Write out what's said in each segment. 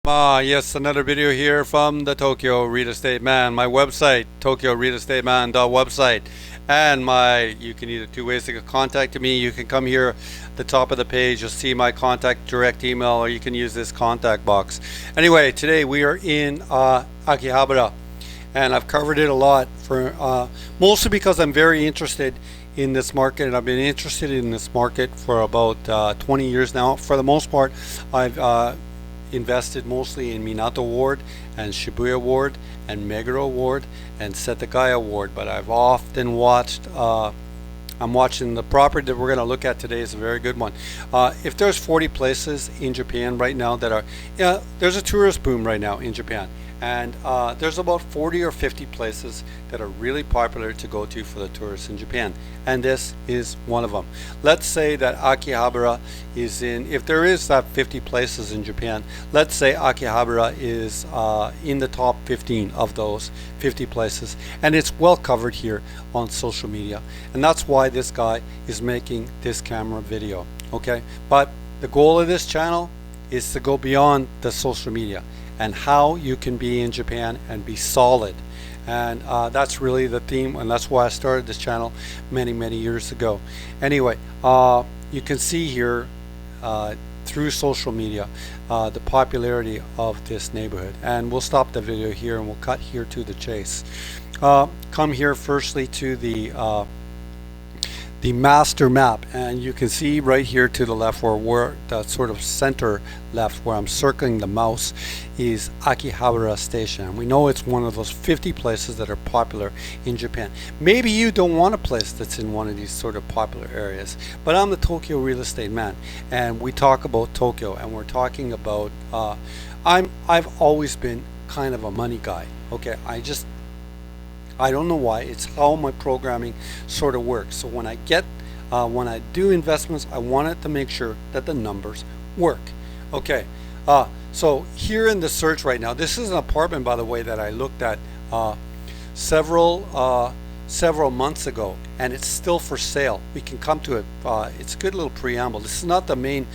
Yes, another video here from the Tokyo Real Estate Man. My website, tokyorealestateman.website. And you can either two ways to get contact me. You can come here, the top of the page, you'll see my contact direct email, or you can use this contact box. Anyway, today we are in Akihabara, and I've covered it a lot for mostly because I'm very interested in this market, and I've been interested in this market for about 20 years now. For the most part, I've invested mostly in Minato Ward and Shibuya Ward and Meguro Ward and Setagaya Ward, but I've often watched I'm watching the property that we're going to look at today is a very good one. If there's 40 places in Japan right now that are, there's a tourist boom right now in Japan, and there's about 40 or 50 places that are really popular to go to for the tourists in Japan, and this is one of them. Let's say that Akihabara is if there is that 50 places in Japan, let's say Akihabara is in the top 15 of those 50 places, and it's well covered here on social media, and that's why this guy is making this camera video. Okay, but the goal of this channel is to go beyond the social media and how you can be in Japan and be solid, and that's really the theme, and that's why I started this channel many years ago. Anyway, you can see here through social media the popularity of this neighborhood, and we'll stop the video here and we'll cut here to the chase. Come here firstly to the master map, and you can see right here to the left, where the sort of center left where I'm circling the mouse is Akihabara Station, and we know it's one of those 50 places that are popular in Japan. Maybe you don't want a place that's in one of these sort of popular areas, but I'm the Tokyo Real Estate Man, and we talk about Tokyo, and we're talking about I've always been kind of a money guy. Okay, I don't know why. It's how my programming sort of works. So when I do investments, I want it to make sure that the numbers work. Okay. So here in the search right now, this is an apartment, by the way, that I looked at several months ago, and it's still for sale. We can come to it. It's a good little preamble. This is not the main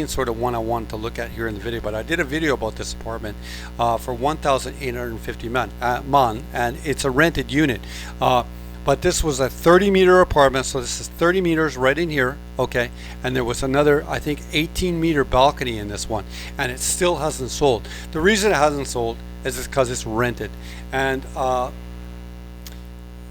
sort of one I wanted to look at here in the video, but I did a video about this apartment for 1,850 man, and it's a rented unit. But this was a 30-meter apartment, so this is 30 meters right in here, okay? And there was another, I think, 18-meter balcony in this one, and it still hasn't sold. The reason it hasn't sold is because it's rented, and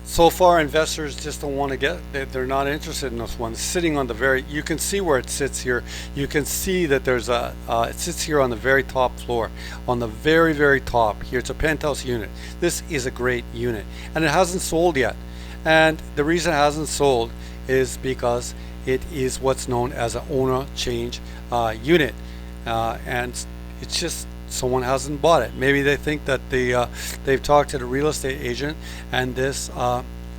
so far investors just don't want to they're not interested in this one. It's sitting on the you can see where it sits here. You can see that there's it sits here on the very top floor, on the very top here. It's a penthouse unit. This is a great unit, and it hasn't sold yet. And the reason it hasn't sold is because it is what's known as an owner change unit, and it's just someone hasn't bought it. Maybe they think that they've talked to the real estate agent, and this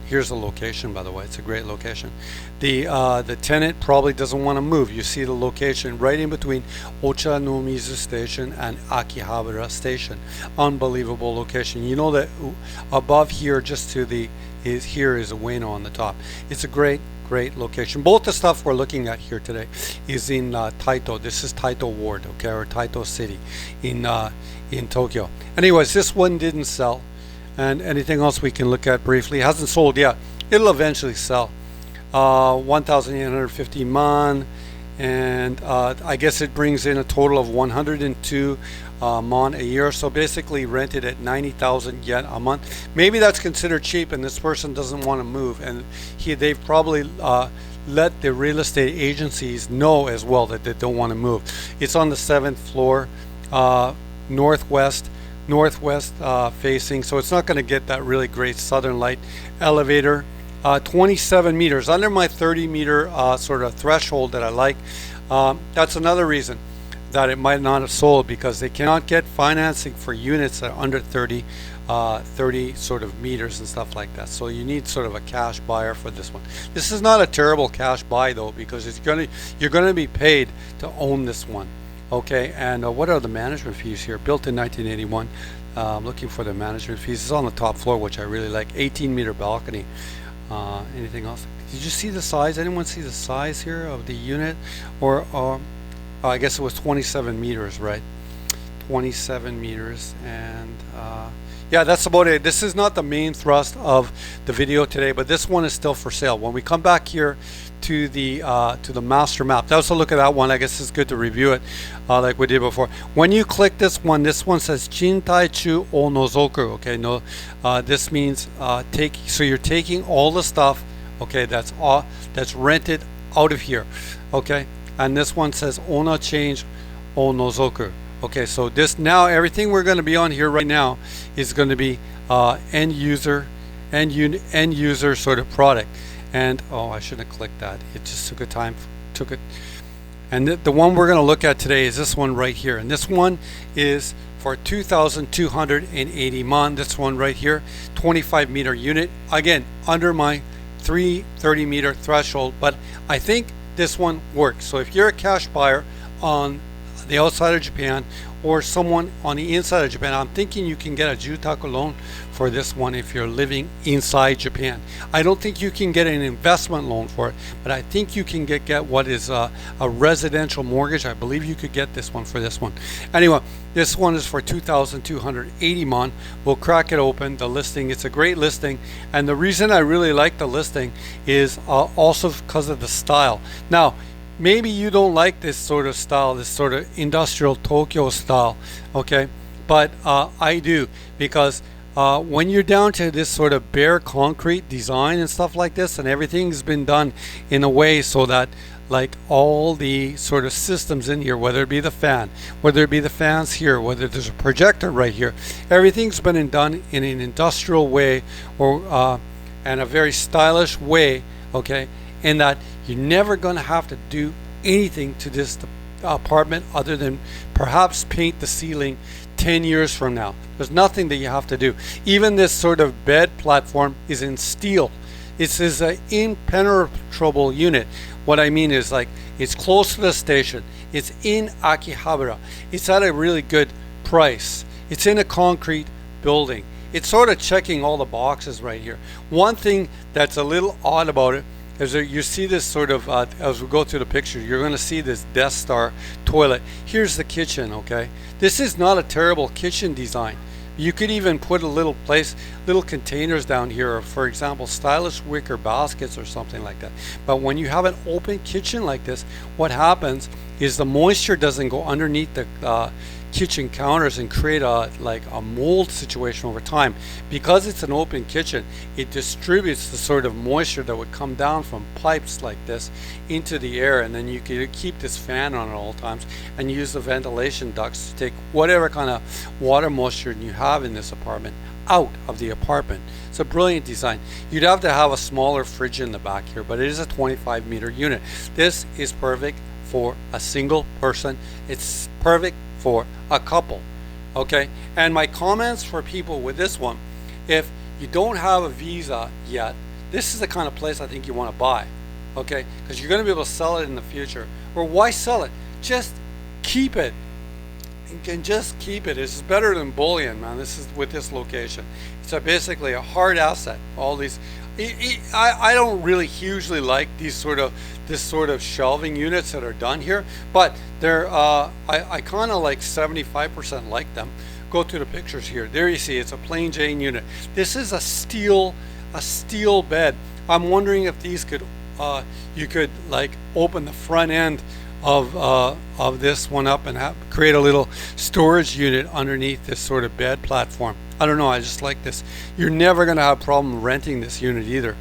here's the location, by the way. It's a great location. The tenant probably doesn't want to move. You see the location right in between Ocha no Mizu Station and Akihabara Station. Unbelievable location. You know that above here, just to the here is Ueno on the top. It's a great location. Both the stuff we're looking at here today is in Taito. This is Taito Ward, okay, or Taito City in Tokyo. Anyways, this one didn't sell, and anything else we can look at briefly. It hasn't sold yet. It'll eventually sell. 1,850 man, and I guess it brings in a total of 102 mon a year, so basically rented at 90,000 yen a month. Maybe that's considered cheap, and this person doesn't want to move, and they've probably let the real estate agencies know as well that they don't want to move. It's on the 7th floor, northwest facing, so it's not going to get that really great southern light. Elevator, 27 meters, under my 30-meter sort of threshold that I like. That's another reason that it might not have sold, because they cannot get financing for units that are under 30 sort of meters and stuff like that. So you need sort of a cash buyer for this one. This is not a terrible cash buy though, because you're gonna be paid to own this one. Okay, and what are the management fees here? Built in 1981. Looking for the management fees. It's on the top floor, which I really like. 18-meter balcony. Anything else? Did you see the size? Anyone see the size here of the unit? Or I guess it was 27 meters, right? 27 meters, and yeah, that's about it. This is not the main thrust of the video today, but this one is still for sale. When we come back here to the master map, let's look at that one. I guess it's good to review it like we did before. When you click this one says Chintai Chu o Nozoku. Okay, no, this means so you're taking all the stuff, okay, that's rented out of here, okay. And this one says Ona change o Nozoku. Okay, so this now, everything we're going to be on here right now is going to be end user sort of product. And oh, I shouldn't have clicked that. It just took it. And the one we're going to look at today is this one right here. And this one is for 2,280 mon. This one right here, 25 meter unit. Again, under my 330 meter threshold, but I think this one works. So if you're a cash buyer on the outside of Japan or someone on the inside of Japan, I'm thinking you can get a Jutaku loan for this one if you're living inside Japan. I don't think you can get an investment loan for it, but I think you can get what is a residential mortgage. I believe you could get this one for this one. Anyway, this one is for 2,280 mon. We'll crack it open, the listing. It's a great listing, and the reason I really like the listing is also because of the style. Now, maybe you don't like this sort of style, this sort of industrial Tokyo style, okay, but I do, because when you're down to this sort of bare concrete design and stuff like this, and everything's been done in a way so that like all the sort of systems in here, whether it be the fan, whether it be the fans here, whether there's a projector right here, everything's been done in an industrial way or and a very stylish way, okay, in that you're never going to have to do anything to this apartment other than perhaps paint the ceiling 10 years from now. There's nothing that you have to do. Even this sort of bed platform is in steel. It's an impenetrable unit. What I mean is, like, it's close to the station. It's in Akihabara. It's at a really good price. It's in a concrete building. It's sort of checking all the boxes right here. One thing that's a little odd about it is that you see this sort of, as we go through the picture, you're going to see this Death Star toilet. Here's the kitchen, okay? This is not a terrible kitchen design. You could even put a little containers down here, or for example, stylish wicker baskets or something like that. But when you have an open kitchen like this, what happens is the moisture doesn't go underneath the kitchen counters and create a mold situation over time. Because it's an open kitchen, it distributes the sort of moisture that would come down from pipes like this into the air, and then you can keep this fan on at all times and use the ventilation ducts to take whatever kind of water moisture you have in this apartment out of the apartment. It's a brilliant design. You'd have to have a smaller fridge in the back here, but it is a 25 meter unit. This is perfect for a single person. It's perfect for a couple, okay? And my comments for people with this one, if you don't have a visa yet, this is the kind of place I think you want to buy, okay? Because you're going to be able to sell it in the future. Or why sell it? Just keep it. You can just keep it. This is better than bullion, man. This is with this location. It's basically a hard asset. All these, I don't really hugely like this sort of shelving units that are done here, but they're I kind of like 75% like them. Go through the pictures here. There you see it's a plain Jane unit. This is a steel bed. I'm wondering if these could you could like open the front end of this one up and create a little storage unit underneath this sort of bed platform. I don't know, I just like this. You're never going to have a problem renting this unit either.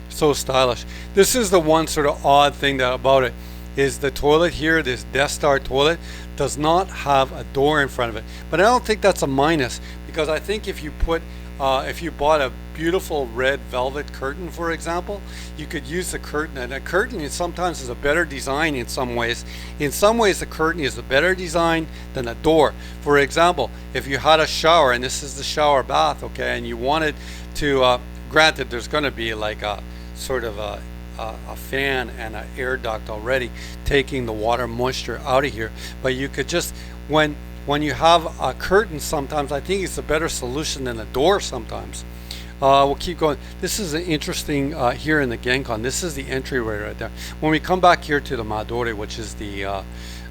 So stylish. This is the one sort of odd thing about it, is the toilet here, this Death Star toilet, does not have a door in front of it. But I don't think that's a minus, because I think if you bought a beautiful red velvet curtain, for example, you could use the curtain, and a curtain sometimes is a better design in some ways. In some ways, the curtain is a better design than a door. For example, if you had a shower, and this is the shower bath, okay, and you wanted to, granted, there's going to be like a sort of a fan and an air duct already taking the water moisture out of here, but you could just, when you have a curtain, sometimes I think it's a better solution than a door sometimes. We'll keep going. This is an interesting here in the Genkan. This is the entryway right there. When we come back here to the Madore, which is the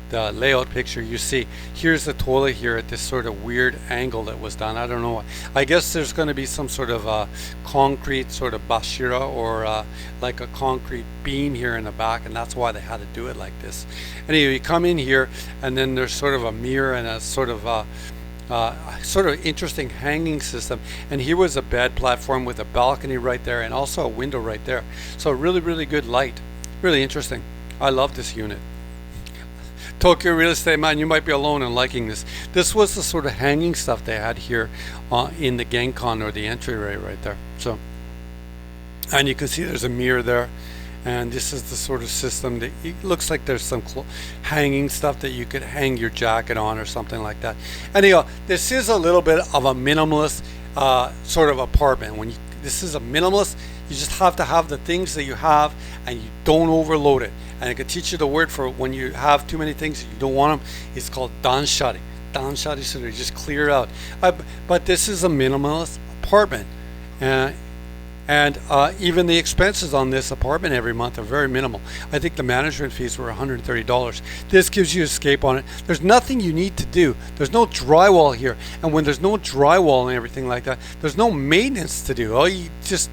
the layout picture, you see here's the toilet here at this sort of weird angle that was done. I don't know. I guess there's going to be some sort of concrete sort of bashira or like a concrete beam here in the back, and that's why they had to do it like this. Anyway, you come in here, and then there's sort of a mirror and a sort of interesting hanging system, and here was a bed platform with a balcony right there and also a window right there. So really good light, really interesting. I love this unit. Tokyo Real Estate Man, you might be alone in liking this. This was the sort of hanging stuff they had here in the Genkan, or the entryway right there. So, and you can see there's a mirror there, and this is the sort of system that it looks like there's some hanging stuff that you could hang your jacket on or something like that. Anyhow, this is a little bit of a minimalist sort of apartment. This is a minimalist, you just have to have the things that you have, and you don't overload it. And I could teach you the word for when you have too many things you don't want them. It's called danshari. Danshari, so you just clear out. But this is a minimalist apartment, and even the expenses on this apartment every month are very minimal. I think the management fees were $130. This gives you escape on it. There's nothing you need to do. There's no drywall here, and when there's no drywall and everything like that, there's no maintenance to do.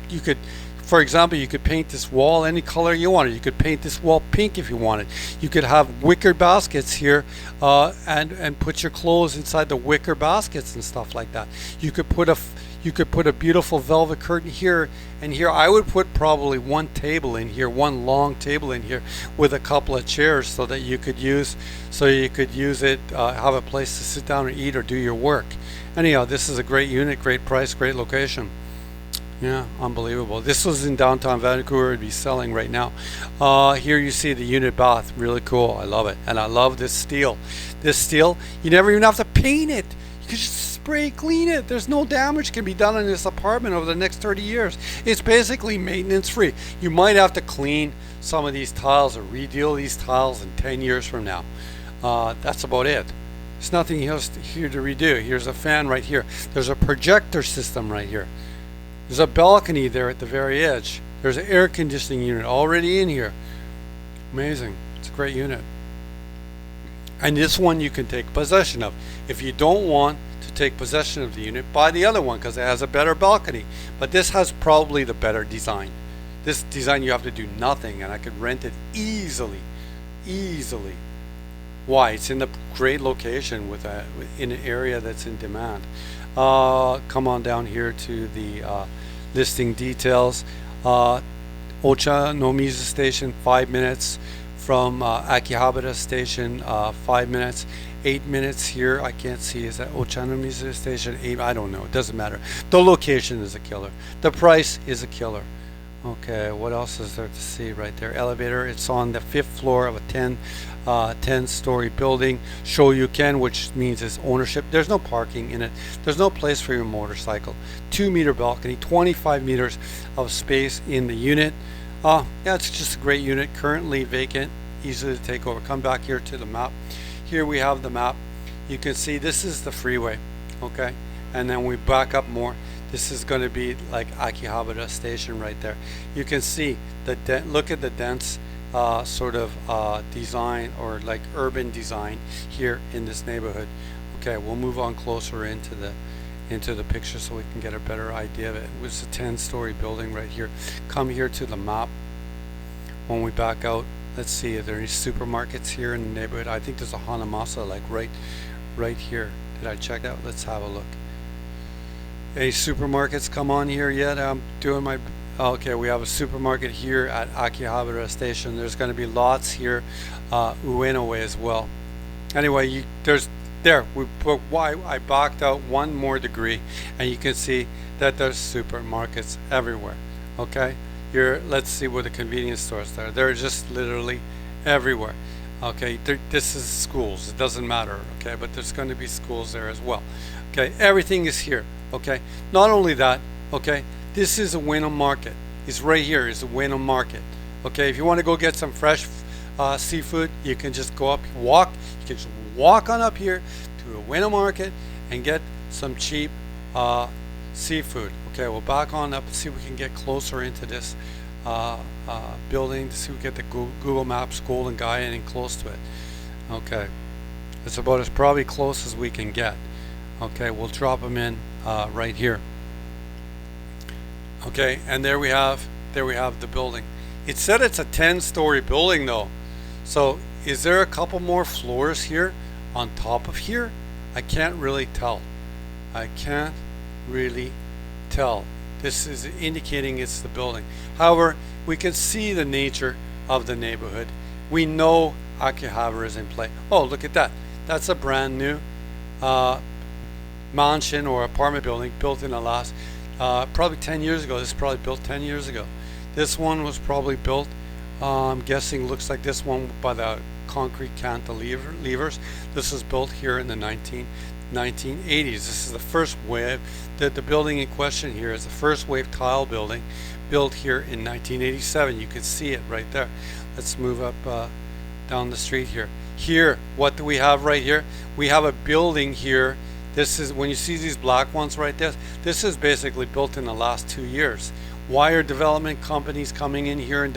You could. For example, you could paint this wall any color you wanted. You could paint this wall pink if you wanted. You could have wicker baskets here and put your clothes inside the wicker baskets and stuff like that. You could put a beautiful velvet curtain here and here. I would put probably one table in here, one long table in here with a couple of chairs so that you could use it, have a place to sit down and eat or do your work. Anyhow, this is a great unit, great price, great location. Yeah, unbelievable. This was in downtown Vancouver. It'd be selling right now. Here you see the unit bath. Really cool. I love it. And I love this steel. This steel, you never even have to paint it. You can just spray clean it. There's no damage can be done in this apartment over the next 30 years. It's basically maintenance free. You might have to clean some of these tiles or redeal these tiles in 10 years from now. That's about it. There's nothing else here to redo. Here's a fan right here. There's a projector system right here. There's a balcony there at the very edge. There's an air conditioning unit already in here. Amazing. It's a great unit. And this one you can take possession of. If you don't want to take possession of the unit, buy the other one because it has a better balcony. But this has probably the better design. This design you have to do nothing, and I could rent it easily. Why? It's in a great location in an area that's in demand. Come on down here to the listing details. Ocha no Mizu Station, 5 minutes from Akihabara Station, 5 minutes. 8 minutes here. I can't see. Is that Ocha no Mizu Station? 8. I don't know. It doesn't matter. The location is a killer. The price is a killer. Okay, what else is there to see right there? Elevator. It's on the 5th floor of a 10-story building. Shoryuken, which means it's ownership. There's no parking in it. There's no place for your motorcycle. 2-meter balcony, 25 meters of space in the unit. Yeah, it's just a great unit. Currently vacant, easy to take over. Come back here to the map. Here we have the map. You can see this is the freeway. Okay, and then we back up more. This is going to be like Akihabara Station right there. You can see look at the dense sort of design, or like urban design here in this neighborhood. Okay, we'll move on closer into the picture so we can get a better idea of it. It was a 10-story building right here. Come here to the map. When we back out, let's see if there are any supermarkets here in the neighborhood. I think there's a Hanamasa like right here. Did I check out? Let's have a look. Any supermarkets come on here yet? I'm doing my... Okay, we have a supermarket here at Akihabara Station. There's going to be lots here, Ueno way as well. Anyway, I backed out one more degree, and you can see that there's supermarkets everywhere. Okay, let's see where the convenience stores are. They're just literally everywhere. Okay, this is schools. It doesn't matter. Okay, but there's going to be schools there as well. Okay, everything is here. Okay, not only that. Okay. This is a Ueno market. It's right here. It's a Ueno market. Okay, if you want to go get some fresh seafood, you can just go up, You can just walk on up here to a Ueno market and get some cheap seafood. Okay, we'll back on up and see if we can get closer into this building to see if we get the Google Maps Golden Guide and close to it. Okay, it's about as probably close as we can get. Okay, we'll drop them in right here. Okay, and there we have the building. It said it's a 10-story building though. So is there a couple more floors here on top of here? I can't really tell. I can't really tell. This is indicating it's the building. However, we can see the nature of the neighborhood. We know Akihabara is in play. Oh, look at that. That's a brand new mansion or apartment building built in the last probably 10 years ago. This is probably built 10 years ago. This one was probably built, I'm guessing, looks like this one by the concrete cantilevers. This was built here in the 1980s. This is the first wave. The building in question here is the first wave tile building built here in 1987. You can see it right there. Let's move up down the street here. Here, what do we have right here? We have a building here. This is, when you see these black ones right there, this is basically built in the last 2 years. Why are development companies coming in here and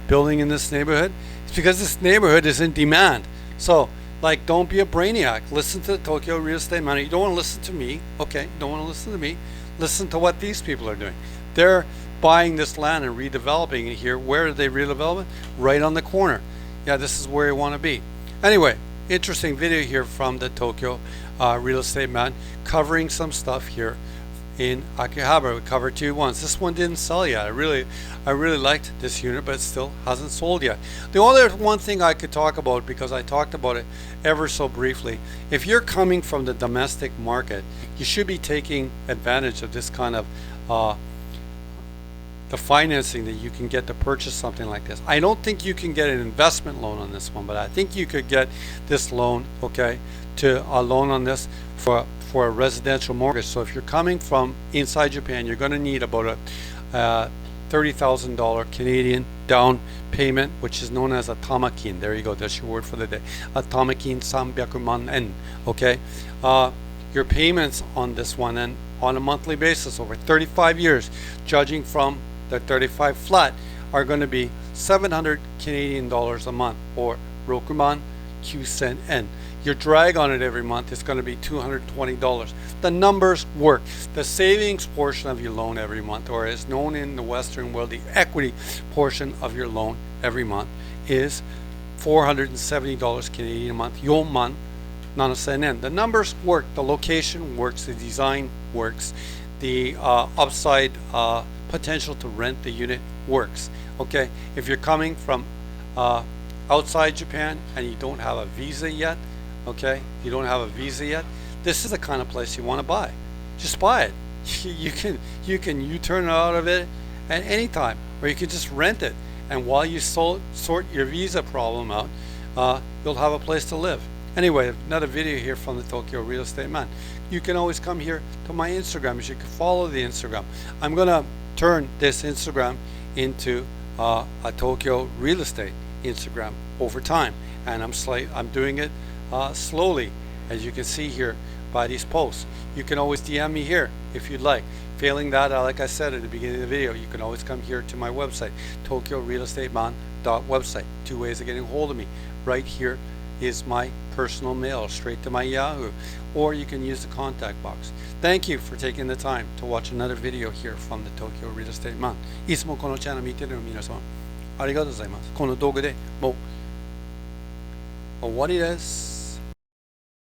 building in this neighborhood? It's because this neighborhood is in demand. So, like, don't be a brainiac. Listen to the Tokyo real estate man. You don't want to listen to me. Okay, you don't want to listen to me. Listen to what these people are doing. They're buying this land and redeveloping it here. Where are they redeveloping it? Right on the corner. Yeah, this is where you want to be. Anyway, interesting video here from the Tokyo real estate man, covering some stuff here in Akihabara. We covered 2 ones. This one didn't sell yet. I really liked this unit, but it still hasn't sold yet. The only one thing I could talk about, because I talked about it ever so briefly, if you're coming from the domestic market, you should be taking advantage of this kind of the financing that you can get to purchase something like this. I don't think you can get an investment loan on this one, but I think you could get this loan, okay, to a loan on this for a residential mortgage. So if you're coming from inside Japan, you're going to need about a $30,000 Canadian down payment, which is known as a tamakin. There you go. That's your word for the day. A tamakin 300 man yen. Okay. Your payments on this one, and on a monthly basis over 35 years, judging from the 35 flat, are going to be 700 Canadian dollars a month, or rokuman Q yen. Your drag on it every month is going to be $220. The numbers work. The savings portion of your loan every month, or as known in the Western world, the equity portion of your loan every month, is $470 Canadian a month. Yoman nanasen. The numbers work. The location works. The design works. The upside potential to rent the unit works. Okay, if you're coming from outside Japan and you don't have a visa yet, okay, you don't have a visa yet, this is the kind of place you want to buy. Just buy it. You can U-turn out of it at any time, or you can just rent it, and while you sort your visa problem out, you'll have a place to live. Anyway, another video here from the Tokyo Real Estate Man. You can always come here to my Instagram. You can follow the Instagram. I'm gonna turn this Instagram into a Tokyo Real Estate Instagram over time, and I'm doing it slowly, as you can see here by these posts. You can always DM me here if you'd like. Failing that, like I said at the beginning of the video, you can always come here to my website, tokyorealestateman.website. 2 ways of getting a hold of me. Right here is my personal mail straight to my Yahoo, or you can use the contact box. Thank you for taking the time to watch another video here from the Tokyo Real Estate Man. いつもこのチャンネル見てる皆様ありがとうございます。この動画でもう終わりです。